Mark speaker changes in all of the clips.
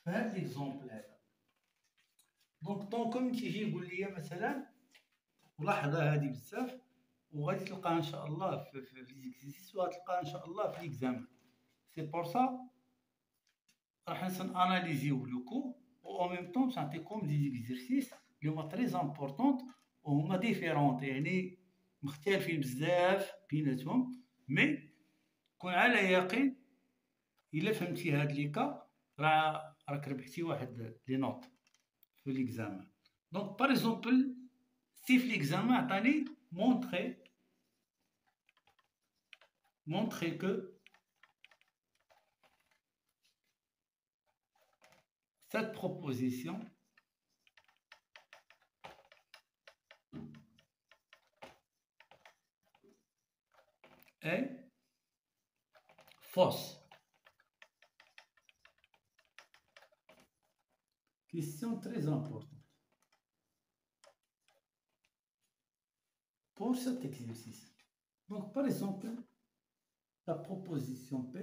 Speaker 1: في هذا ليكزومبل هذا. دونك كوم تيجي يقول لي مثلا، ولاحظها هذه بزاف وغادي تلقاها ان شاء الله في ليزيكزيرسيس، وغتلقاها ان شاء الله في ليكزامان. سي بور سا راح ناناليزيو لو كو و ان ميم طون نعطيكم دي زيكزيرسيس لي هما تري امبورطونط وهما ديفيرونط، يعني مختلفين بزاف بيناتهم. مي كون على يقين الا فهمتي هاد لي كا راك ربحتي واحد لي نوت في ليكزامان. دونك باغ اكزومبل سي في ليكزامان عطاني montrer que cette proposition est fausse. Question très importante pour cet exercice. Donc, par exemple, la proposition P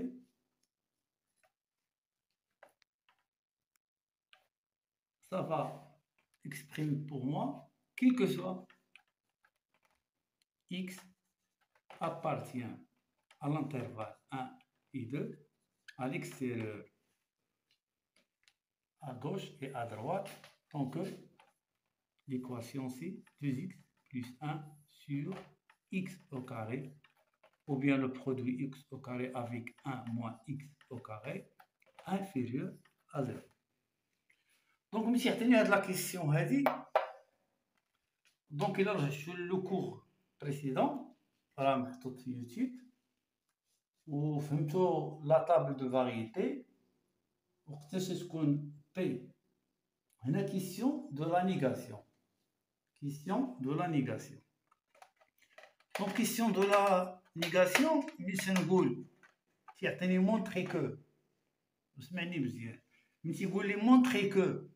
Speaker 1: ça va exprimer pour moi quel que soit x appartient à l'intervalle 1 et 2 à l'extérieur, à gauche et à droite, donc l'équation c'est 2x plus 1 sur x au carré, ou bien le produit x au carré avec 1 moins x au carré inférieur à 0. Donc, ملي تعطيني هاد لا كيسيون هادي، دونك إلا رجعت شوية لو كور بريسيدون راه محطوط في يوتيوب وفهمتو لا طابل دو فاريتي وقتاش تكون بي. هنا كيسيون دو لا نيغاسيون، كيسيون دو لا نيغاسيون. دونك كيسيون دو لا نيغاسيون ملي تنقول تيعطيني مونطخي كو، وسمعني مزيان، ملي تيقول لي مونطخي كو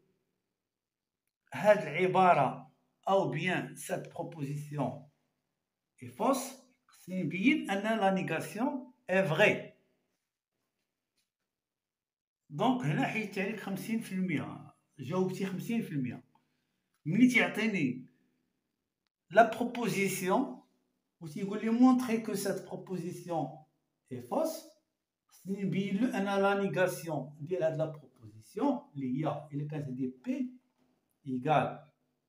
Speaker 1: هاد العبارة أو بيان سات بروبوزيسيون اي فوس، خصني نبين أن لا نيغاسيون اي فغي. دونك هنا حيدت عليك 50%، جاوبتي 50%. ملي تيعطيني لا بروبوزيسيون و تيقول لي مونطخي كو سات بروبوزيسيون اي فوس، خصني نبين له أن لا نيغاسيون ديال هاد لا بروبوزيسيون اللي هي إلا كانت عندي بي égale,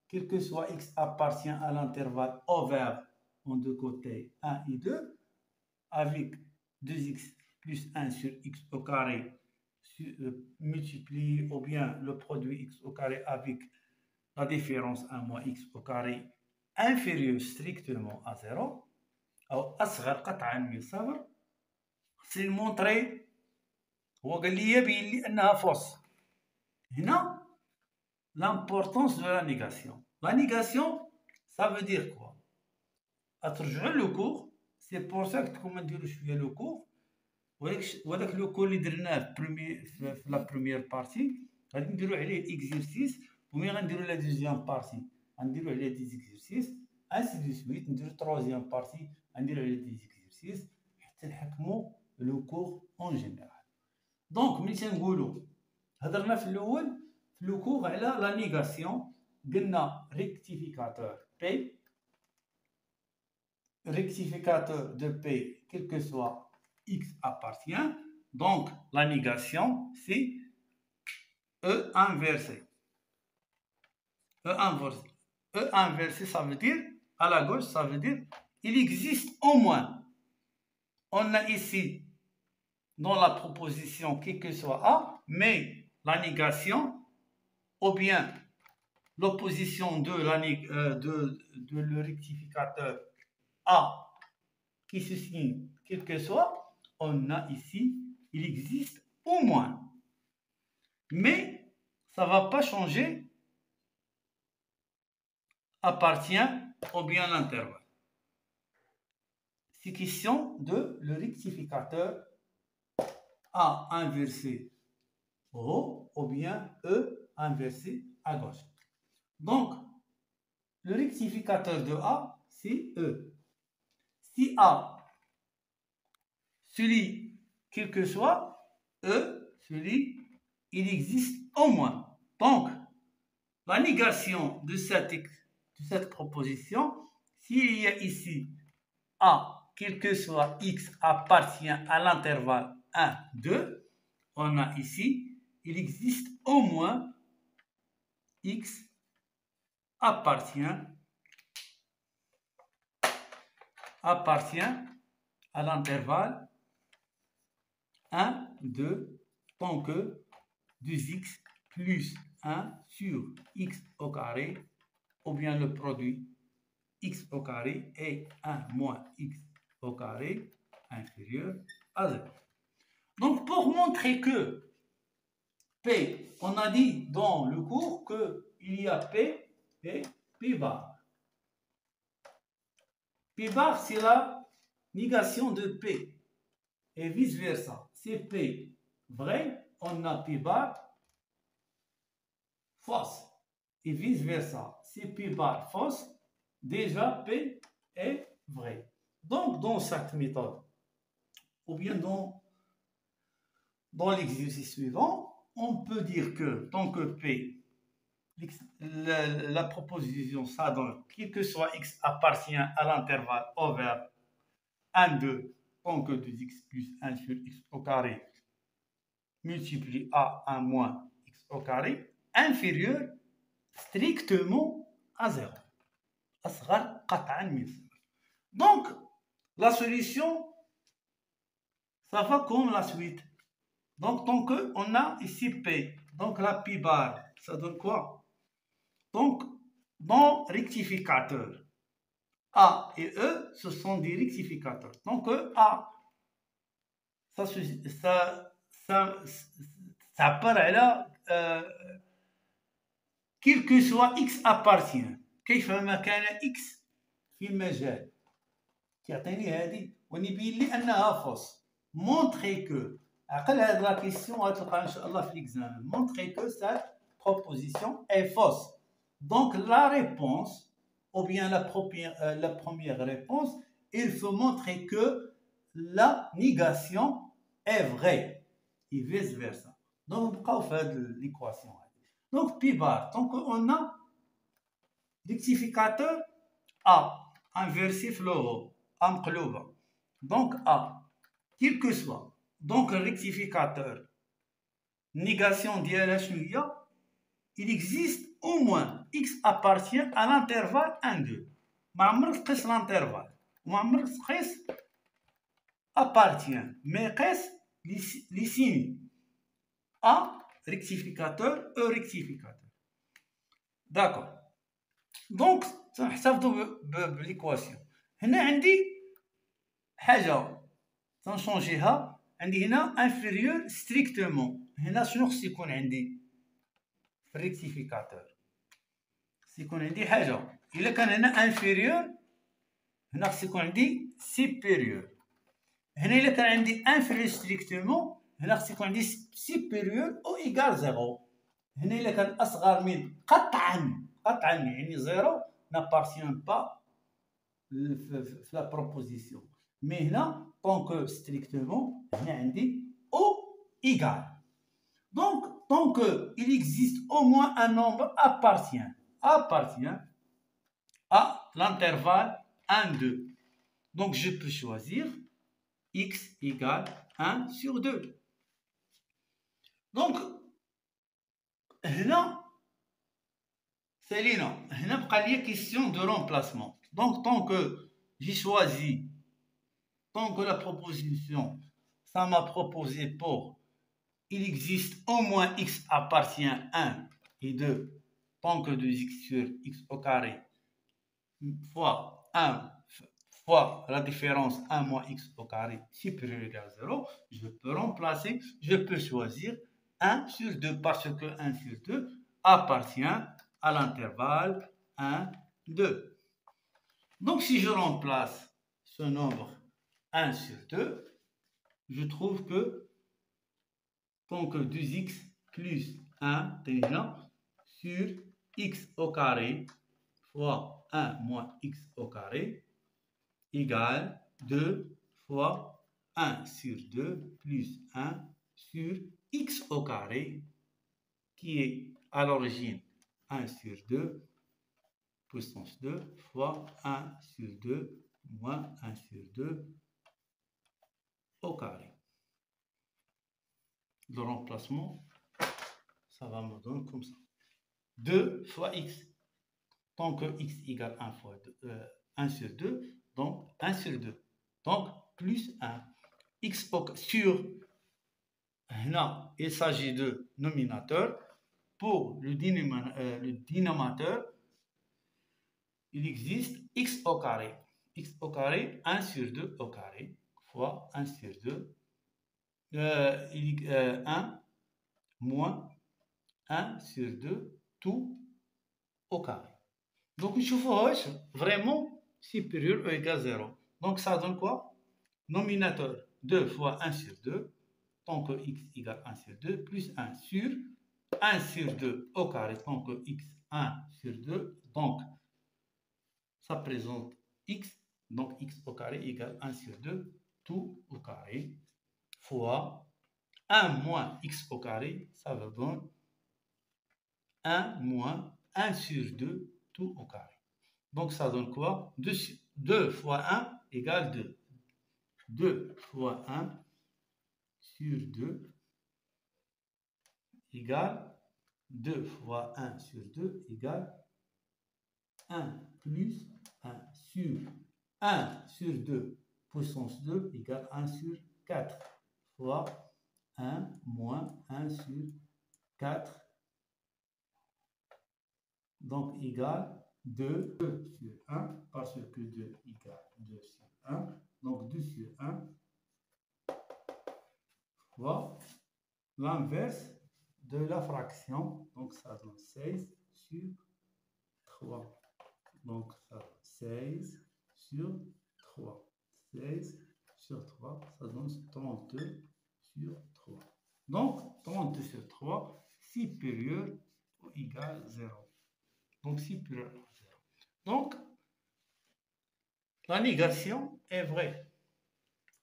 Speaker 1: quel que soit x appartient à l'intervalle ouvert en deux côtés 1 et 2, avec 2x plus 1 sur x au carré multiplié ou bien le produit x au carré avec la différence 1 moins x au carré inférieur strictement à 0 أو أصغر قطعا من صفر. خصني نمونطري، هو قال لي بين لي أنها فوس. هنا l'importance de la négation. La négation, ça veut dire quoi? أترجعوا لو كور، سي بور سا كنتكم نديرو شويه لو كور، وهداك لو كور اللي درناه في لا بروميير بارتي غادي نديرو عليه اكزيرسيس، وملي غنديرو لا دوزيام بارتي غنديرو عليه دي زيكزيرسيس انسي دو سويت، نديرو تروزيام بارتي غنديرو عليه دي زيكزيرسيس حتى نحكمو لو كور اون جينيرال. دونك ملي تنقولو هضرنا في الاول في لو كور على لا نيغاسيون، قلنا ريكتيفيكاتور بي، rectificateur de P, quel que soit x appartient, donc la négation c'est E inversé. E inversé. E inversé, ça veut dire, à la gauche, ça veut dire, il existe au moins. On a ici, dans la proposition, quel que soit A, mais la négation, ou bien l'opposition de le rectificateur A qui se signe quel que soit, on a ici, il existe au moins. Mais ça ne va pas changer, appartient ou bien l'intervalle. C'est question de le rectificateur A inversé au haut ou bien E inversé à gauche. Donc, le rectificateur de A, c'est E. Si A, celui quel que soit, E, celui il existe au moins. Donc, la négation de cette proposition, s'il y a ici A, quel que soit X, appartient à l'intervalle 1, 2, on a ici, il existe au moins X appartient à l'intervalle 1, 2, tant que 2x plus 1 sur x au carré, ou bien le produit x au carré et 1 moins x au carré inférieur à 0. Donc, pour montrer que P, on a dit dans le cours qu'il y a P et P bar. P bar, c'est la négation de P. Et vice-versa. C'est P vrai, on a P bar fausse. Et vice-versa. Si P bar fausse, déjà P est vrai. Donc, dans cette méthode, ou bien dans l'exercice suivant, on peut dire que tant que P, la proposition, ça donne, quel que soit X appartient à l'intervalle over 1, 2, tant que 2x plus 1 sur x au carré multiplie à 1 moins x au carré inférieur strictement à 0. Donc, la solution, ça va comme la suite. Donc, tant qu'on a ici P, donc la P bar, ça donne quoi? Donc, dans rectificateur, A et E, ce sont des rectificateurs. Donc, A, ça apparaît là, quel que soit X appartient. كيفما كان X في المجال تعطيني هذه ونبين لي أنها فوس. Montrer que, عقل هذه لا كيسيون غتلقاها إن شاء الله في l'examen. Montrer que cette proposition est fausse. Donc la réponse, ou bien la première réponse, il faut montrer que la négation est vraie et vice versa. Donc نبقاو في هذه l'équation. Donc P bar, donc on a rectificateur A inversé في le A مقلوبة. Donc A, quel que soit, donc rectificateur, négation ديالها شنو هي؟ il existe au moins X appartient à l'intervalle 1, 2. ما عمرك تقيس l'intervalle وما عمرك تقيس appartient mais قيس les signes A rectificateur E rectificateur. D'accord. Donc تنحتفظوا بالإيكواسيون. هنا عندي حاجة تنشونجيها، عندي هنا inférieur strictement. هنا شنو خص يكون عندي في الريكتيفيكاتور؟ خص يكون عندي حاجة، إلا كان هنا inférieur هنا خص يكون عندي supérieur. هنا إلا كان عندي inférieur strictement هنا خص يكون عندي supérieur أو إيكال زيرو. هنا إلا كان أصغر من قطعا يعني زيرو n'appartient pas في la proposition. Mais هنا tant que strictement هنا عندي أو إيكال. Donc, tant qu'il existe au moins un nombre appartient à l'intervalle 1, 2. Donc, je peux choisir x égale 1 sur 2. Donc, هنا سالينا هنا بقى لي question de remplacement. Donc, tant que j'ai choisi, tant que la proposition, ça m'a proposé pour il existe au moins x appartient à 1 et 2, tant que 2x sur x au carré fois 1 fois la différence 1 moins x au carré supérieur ou égal à 0, je peux remplacer, je peux choisir 1 sur 2 parce que 1 sur 2 appartient à l'intervalle 1, 2. Donc si je remplace ce nombre 1 sur 2, je trouve que tant que 2x plus 1 sur x au carré fois 1 moins x au carré égale 2 fois 1 sur 2 plus 1 sur x au carré qui est à l'origine 1 sur 2 puissance 2 fois 1 sur 2 moins 1 sur 2 au carré. Le remplacement, ça va me donner comme ça. 2 fois x. Tant que x égale 1 fois 1 sur 2, donc 1 sur 2. Donc plus 1. X sur, là, il s'agit de nominateur. Pour le dénominateur, il existe x au carré. X au carré, 1 sur 2 au carré, fois 1 sur 2. 1 moins 1 sur 2, tout au carré. Donc, je vois vraiment supérieur ou égal à 0. Donc, ça donne quoi? Nominateur 2 fois 1 sur 2, tant que x égale 1 sur 2, plus 1 sur 1 sur 2 au carré, tant que x 1 sur 2. Donc, ça présente x, donc x au carré égale 1 sur 2, tout au carré, fois 1 moins x au carré, ça va donner 1 moins 1 sur 2, tout au carré. Donc, ça donne quoi? 2 fois 1 égale 2. 2 fois 1 sur 2 égale 2 fois 1 sur 2 égale 1 plus 1 sur 1 sur 2 puissance 2 égale 1 sur 4 fois 1 moins 1 sur 4, donc égale 2 sur 1, parce que 2 égale 2 sur 1, donc 2 sur 1 fois l'inverse de la fraction, donc ça donne 16 sur 3. Donc ça donne 16 sur 3. 16 sur 3, ça donne 32 sur 3. Donc 32 sur 3, supérieur ou égal à 0. Donc supérieur à 0. Donc la négation est vraie.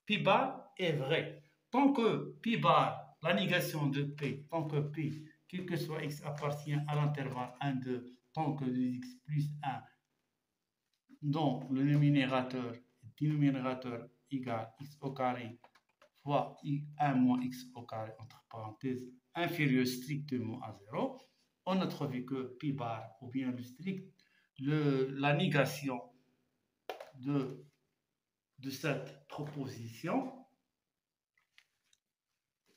Speaker 1: Pi bar est vrai. Tant que pi bar, la négation de P, tant que P, quel que soit x, appartient à l'intervalle 1, 2, tant que 2x plus 1, dont le dénominateur égale x au carré fois 1 moins x au carré, entre parenthèses, inférieur strictement à 0, on a trouvé que pi bar, ou bien la négation de cette proposition,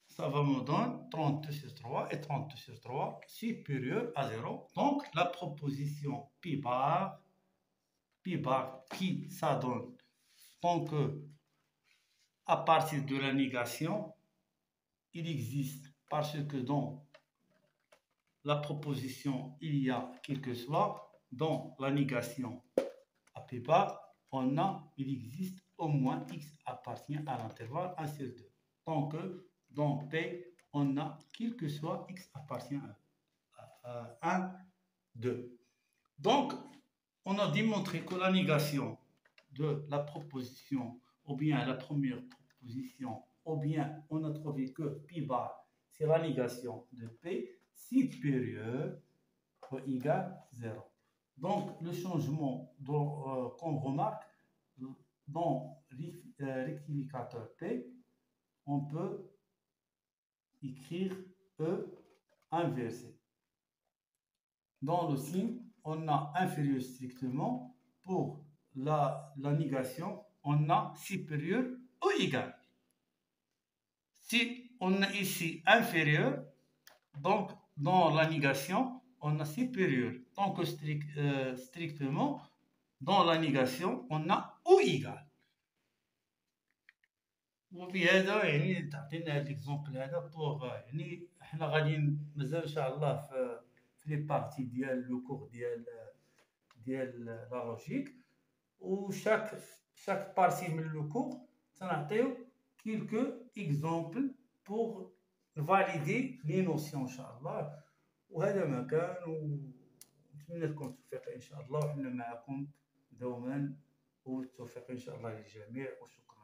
Speaker 1: ça va me donner 32 sur 3 et 32 sur 3 supérieur à 0. Donc, la proposition pi bar qui ça donne tant que à partir de la négation, il existe parce que dans la proposition, il y a quel que soit, dans la négation à pi bar, il existe au moins x appartient à l'intervalle 1 sur 2. Tant que dans P, on a quel que soit x appartient à 1, 2. Donc, on a démontré que la négation de la proposition, ou bien la première proposition, ou bien on a trouvé que pi bar, c'est la négation de P supérieure ou égale 0. Donc, le changement qu'on remarque dans rectificateur P, on peut écrire E inversé. Dans le signe, on a inférieur strictement. Pour la négation, on a supérieur ou égal. Si on a ici inférieur, donc dans la négation, on a supérieur. Donc strictement, dans la négation, on a ou égal. وبهذا يعني تعطينا هذا الاكزومبل هذا بوغ يعني حنا غاديين مازال ان شاء الله في لي بارتي ديال لو كور ديال لا لوجيك chaque partie من لو كور تنعطيو كيلكو اكزومبل بوغ فاليدي لي نوسيون ان شاء الله. وهذا ما كان، ونتمنى لكم التوفيق ان شاء الله، وحنا معكم دوما، والتوفيق ان شاء الله للجميع، وشكرا.